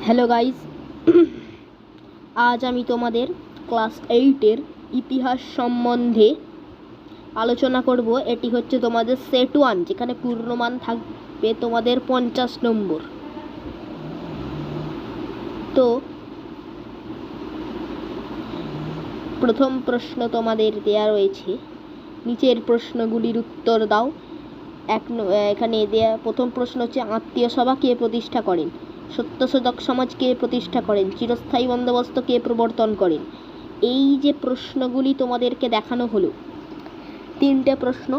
Hello guys, আজ আমি তোমাদের ক্লাস 8-এর ইতিহাস সম্বন্ধে আলোচনা করব। এটি হচ্ছে তোমাদের সেট 1, যেখানে পূর্ণমান থাকবে তোমাদের 50 নম্বর। তো প্রথম প্রশ্ন তোমাদের দেয়া রয়েছে, নিচের প্রশ্নগুলির উত্তর দাও। এখানে দেয়া প্রথম প্রশ্ন হচ্ছে, আত্মীয় সভা কে প্রতিষ্ঠা করেন? সত্যশোধক সমাজ কে প্রতিষ্ঠা করেন? চিরস্থায়ী বন্দোবস্ত কে প্রবর্তন করেন? এই যে প্রশ্নগুলি তোমাদেরকে দেখানো হলো, 3টে প্রশ্ন,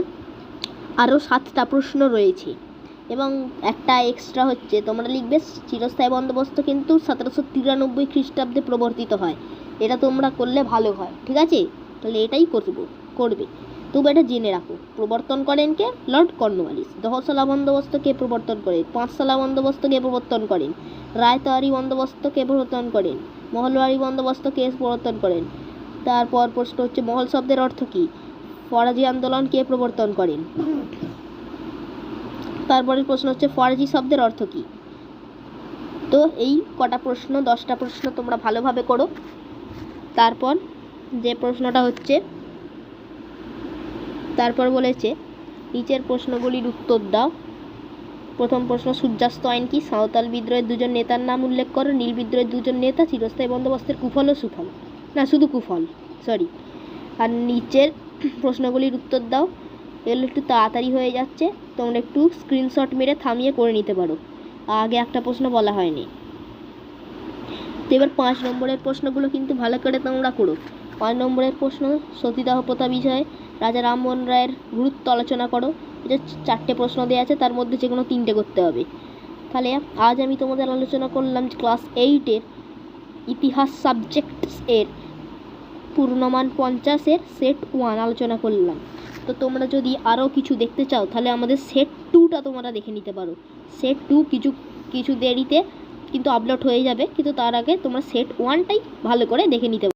আরও 7টা প্রশ্ন রয়েছে এবং একটা এক্সট্রা হচ্ছে তোমরা লিখবে চিরস্থায়ী বন্দোবস্ত কিন্তু 1793 খ্রিস্টাব্দে প্রবর্তিত হয়। এটা তোমরা করলে ভালো হয়, ঠিক আছে? তাহলে এটাই করবে। তবু এটা জেনে রাখো। প্রবর্তন করেন কে? Lord Cornwallis. 10 সালা বন্দোবস্ত কে প্রবর্তন করেন? 5 সালা বন্দোবস্ত কে প্রবর্তন করেন? রায়তওয়ারি বন্দোবস্ত কে প্রবর্তন করেন? মহলওয়ারি বন্দোবস্ত কে প্রবর্তন করেন? তারপর প্রশ্ন হচ্ছে, মহল শব্দের অর্থ কী? ফরাজি আন্দোলন কে প্রবর্তন করেন? তারপরের প্রশ্ন হচ্ছে, ফরাজি শব্দের অর্থ কী? তো এই কটা প্রশ্ন, 10টা প্রশ্ন তোমরা ভালোভাবে করো। তারপর যে প্রশ্নটা হচ্ছে, তারপর বলেছে নিচের প্রশ্নগুলির উত্তর দাও। প্রথম প্রশ্ন, সূর্যাস্ত আইন কি? সাঁওতাল বিদ্রোহের 2জন নেতার নাম উল্লেখ করো। নীল বিদ্রোহের 2জন নেতা। চিরস্থায়ী বন্দোবস্তের কুফল ও সুফল, না শুধু কুফল, আর নিচের প্রশ্নগুলির উত্তর দাও। এগুলো একটু তাড়াতাড়ি হয়ে যাচ্ছে, তোমরা একটু স্ক্রিনশট মেরে থামিয়ে করে নিতে পারো, আগে একটা প্রশ্ন বলা হয়নি। তো এবার 5 নম্বরের প্রশ্নগুলো কিন্তু ভালো করে তোমরা করো। 5 নম্বরের প্রশ্ন, সতীদাহ প্রথা বিষয়ে রাজা রামমোহন রায়ের গুরুত্ব আলোচনা করো। এটা 4টে প্রশ্ন দেওয়া আছে, তার মধ্যে যে কোনো 3টে করতে হবে। তাহলে আজ আমি তোমাদের আলোচনা করলাম ক্লাস 8-এর ইতিহাস সাবজেক্টস এর পূর্ণমান 50-এর সেট 1 আলোচনা করলাম। তো তোমরা যদি আরও কিছু দেখতে চাও তাহলে আমাদের সেট 2টা তোমরা দেখে নিতে পারো। সেট 2 কিছু দেরিতে কিন্তু আপলোড হয়ে যাবে, কিন্তু তার আগে তোমরা সেট 1টাই ভালো করে দেখে নিতে পারো।